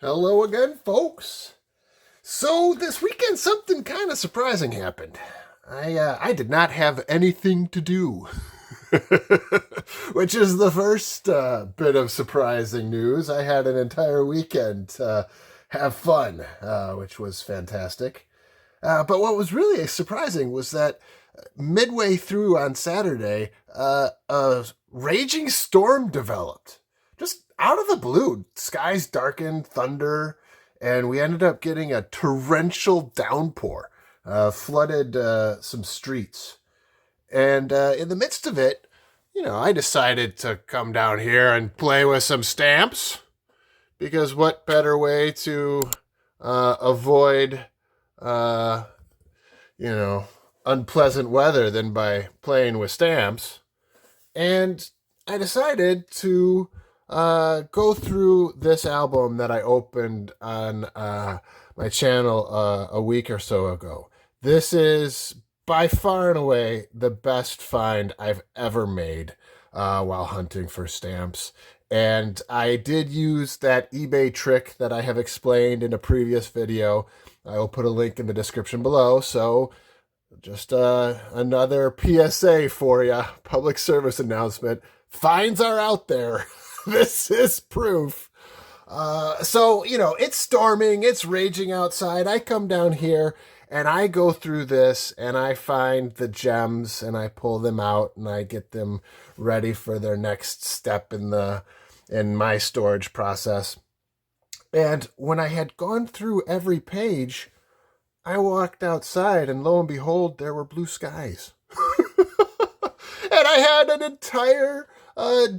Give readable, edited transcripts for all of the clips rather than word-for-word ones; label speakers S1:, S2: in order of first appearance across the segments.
S1: Hello again, folks. So this weekend, something kind of surprising happened. I did not have anything to do, which is the first bit of surprising news. I had an entire weekend to have fun, which was fantastic. But what was really surprising was that midway through on Saturday, a raging storm developed. Just out of the blue, skies darkened, thunder, and we ended up getting a torrential downpour, flooded some streets. And in the midst of it, I decided to come down here and play with some stamps because what better way to avoid, uh, you know, unpleasant weather than by playing with stamps? And I decided to go through this album that I opened on my channel a week or so ago. This is by far and away the best find I've ever made while hunting for stamps. And I did use that eBay trick that I have explained in a previous video. I will put a link in the description below. So just another PSA for you, public service announcement. Fines are out there. This is proof. So, it's storming, it's raging outside. I come down here and I go through this and I find the gems and I pull them out and I get them ready for their next step in my storage process. And when I had gone through every page, I walked outside and lo and behold, there were blue skies. And I had an entire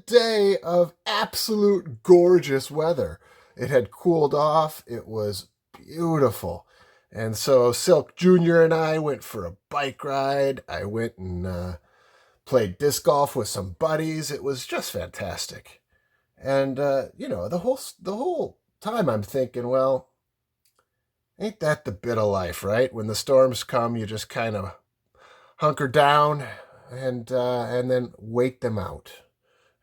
S1: day of absolute gorgeous weather. It had cooled off. It was beautiful. And so Silk Jr. and I went for a bike ride. I went and played disc golf with some buddies. It was just fantastic. And, the whole time I'm thinking, well, ain't that the bit of life, right? When the storms come, you just kind of hunker down and then wait them out.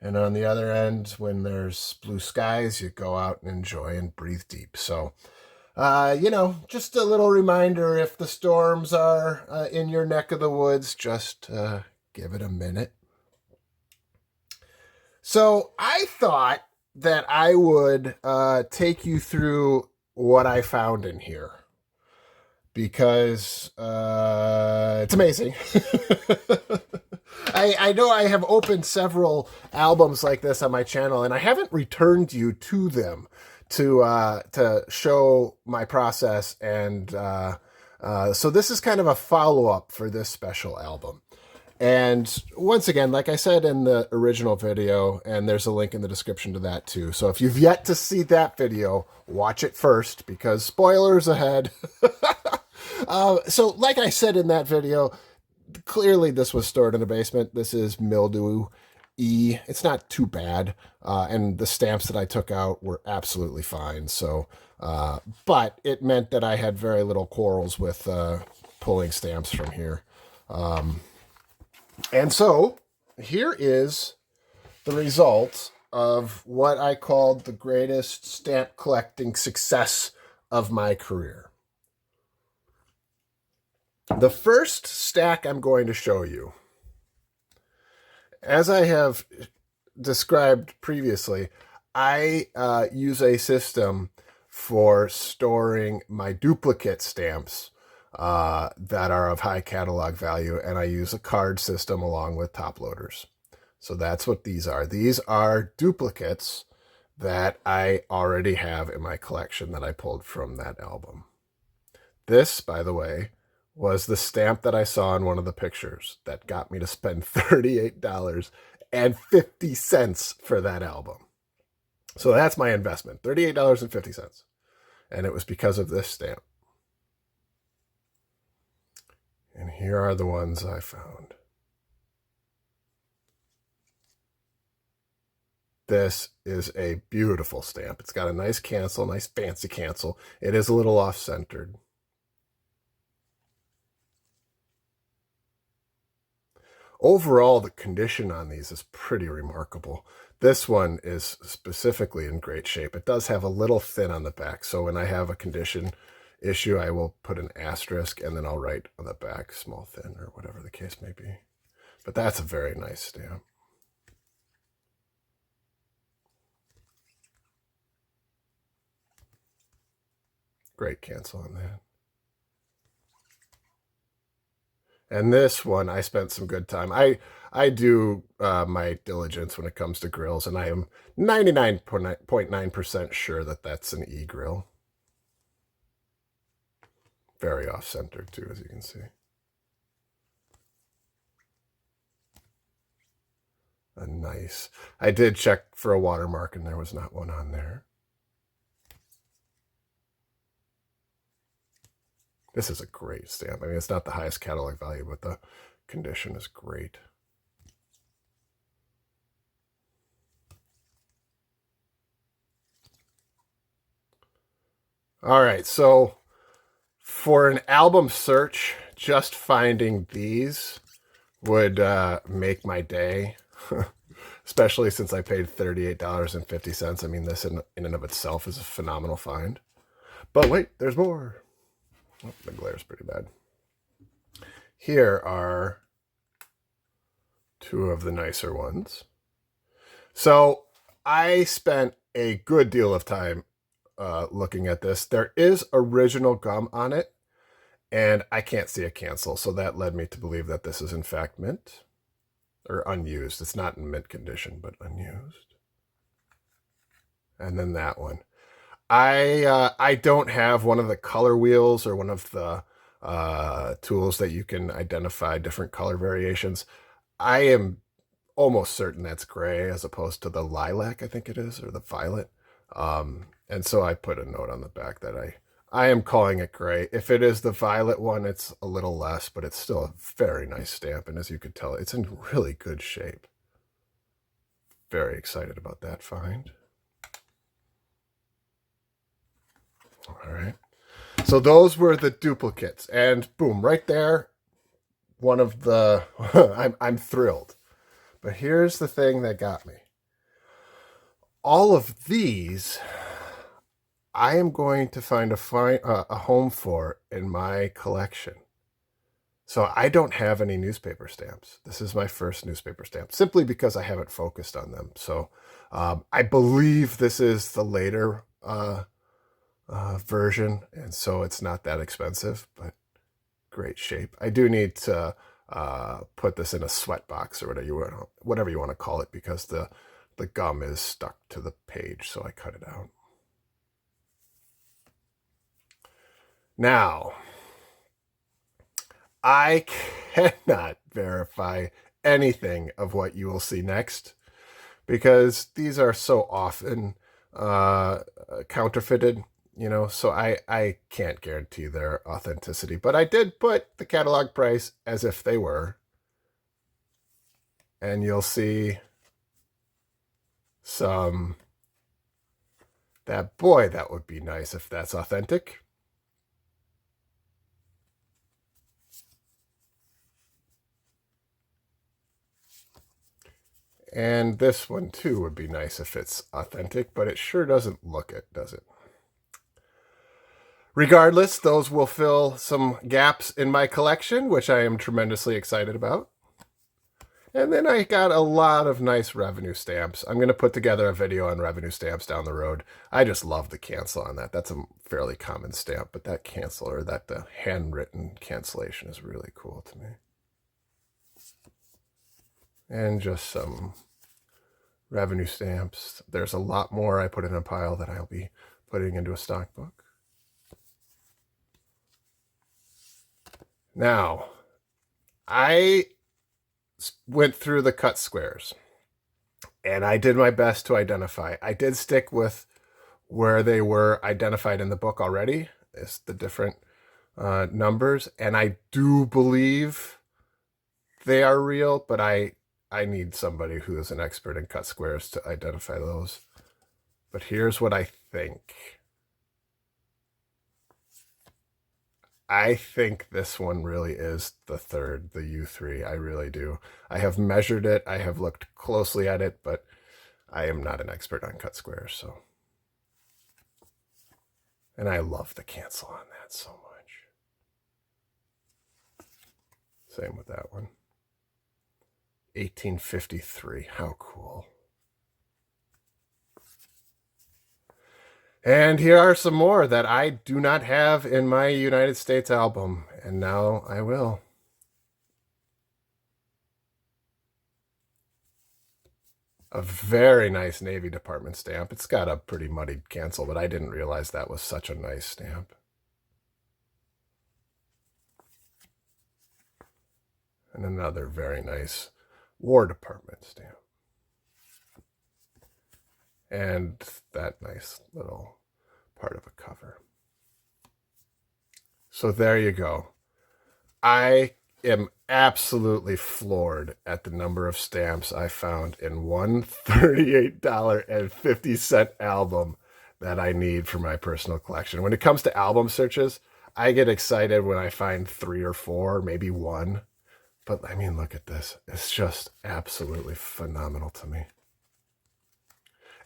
S1: And on the other end, when there's blue skies, you go out and enjoy and breathe deep. So, just a little reminder, if the storms are in your neck of the woods, just give it a minute. So I thought that I would take you through what I found in here because it's amazing. I know I have opened several albums like this on my channel, and I haven't returned you to them to show my process, and so this is kind of a follow-up for this special album. And once again, like I said in the original video, and there's a link in the description to that too. So if you've yet to see that video, watch it first because spoilers ahead. So like I said in that video, clearly this was stored in a basement. This is mildew E. It's not too bad. And the stamps that I took out were absolutely fine. So, but it meant that I had very little quarrels with pulling stamps from here. And so here is the result of what I called the greatest stamp collecting success of my career. The first stack I'm going to show you, as I have described previously, I use a system for storing my duplicate stamps that are of high catalog value, and I use a card system along with top loaders. So that's what these are. These are duplicates that I already have in my collection that I pulled from that album. This, by the way, was the stamp that I saw in one of the pictures that got me to spend $38.50 for that album. So that's my investment, $38.50. And it was because of this stamp. And here are the ones I found. This is a beautiful stamp. It's got a nice cancel, nice fancy cancel. It is a little off-centered. Overall, the condition on these is pretty remarkable. This one is specifically in great shape. It does have a little thin on the back, so when I have a condition issue, I will put an asterisk and then I'll write on the back small thin or whatever the case may be. But that's a very nice stamp. Great cancel on that. And this one, I spent some good time. I do my diligence when it comes to grills, and I am 99.9% sure that that's an E grill. Very off-centered too, as you can see. Nice. I did check for a watermark, and there was not one on there. This is a great stamp. I mean, it's not the highest catalog value, but the condition is great. All right, so for an album search, just finding these would make my day, especially since I paid $38.50. I mean, this in and of itself is a phenomenal find. But wait, there's more. Oh, the glare's pretty bad. Here are two of the nicer ones. So I spent a good deal of time looking at this. There is original gum on it, and I can't see a cancel, so that led me to believe that this is in fact mint or unused. It's not in mint condition, but unused. And then that one. I don't have one of the color wheels or one of the tools that you can identify different color variations. I am almost certain that's gray as opposed to the lilac, I think it is, or the violet. And so I put a note on the back that I am calling it gray. If it is the violet one, it's a little less, but it's still a very nice stamp. And as you could tell, it's in really good shape. Very excited about that find. All right. So those were the duplicates. And boom, right there, one of the, I'm thrilled. But here's the thing that got me. All of these, I am going to find a home for in my collection. So I don't have any newspaper stamps. This is my first newspaper stamp, simply because I haven't focused on them. So I believe this is the later version, and so it's not that expensive, but great shape. I do need to put this in a sweat box or whatever you want to call it, because the gum is stuck to the page, so I cut it out. Now, I cannot verify anything of what you will see next, because these are so often counterfeited, you know, so I can't guarantee their authenticity. But I did put the catalog price as if they were, and you'll see some, that would be nice if that's authentic. And this one too would be nice if it's authentic, but it sure doesn't look it, does it? Regardless, those will fill some gaps in my collection, which I am tremendously excited about. And then I got a lot of nice revenue stamps. I'm going to put together a video on revenue stamps down the road. I just love the cancel on that. That's a fairly common stamp, but that cancel, or that the handwritten cancellation, is really cool to me. And just some revenue stamps. There's a lot more I put in a pile that I'll be putting into a stock book. Now, I went through the cut squares, and I did my best to identify. I did stick with where they were identified in the book already, is the different numbers, and I do believe they are real, but I need somebody who is an expert in cut squares to identify those. But here's what I think. I think this one really is the third, the U3. I really do. I have measured it. I have looked closely at it, but I am not an expert on cut squares, so. And I love the cancel on that so much. Same with that one. 1853, how cool. And here are some more that I do not have in my United States album, and now I will. A very nice Navy Department stamp. It's got a pretty muddied cancel, but I didn't realize that was such a nice stamp. And another very nice War Department stamp. And that nice little part of a cover. So there you go. I am absolutely floored at the number of stamps I found in one $38.50 album that I need for my personal collection. When it comes to album searches, I get excited when I find 3 or 4, maybe 1. But I mean, look at this. It's just absolutely phenomenal to me.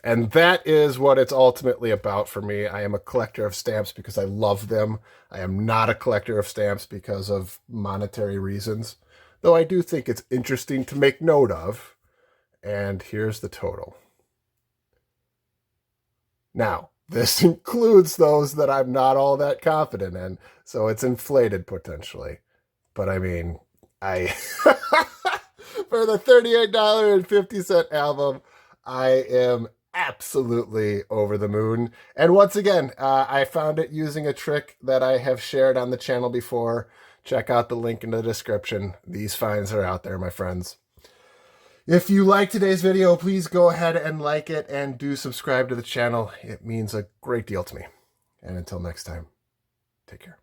S1: And that is what it's ultimately about for me. I am a collector of stamps because I love them. I am not a collector of stamps because of monetary reasons, though I do think it's interesting to make note of. And here's the total. Now, this includes those that I'm not all that confident in, so it's inflated potentially. But I mean, for the $38.50 album, I am absolutely over the moon. And once again, I found it using a trick that I have shared on the channel before. Check out the link in the description. These finds are out there, my friends. If you like today's video, please go ahead and like it and do subscribe to the channel. It means a great deal to me. And until next time, take care.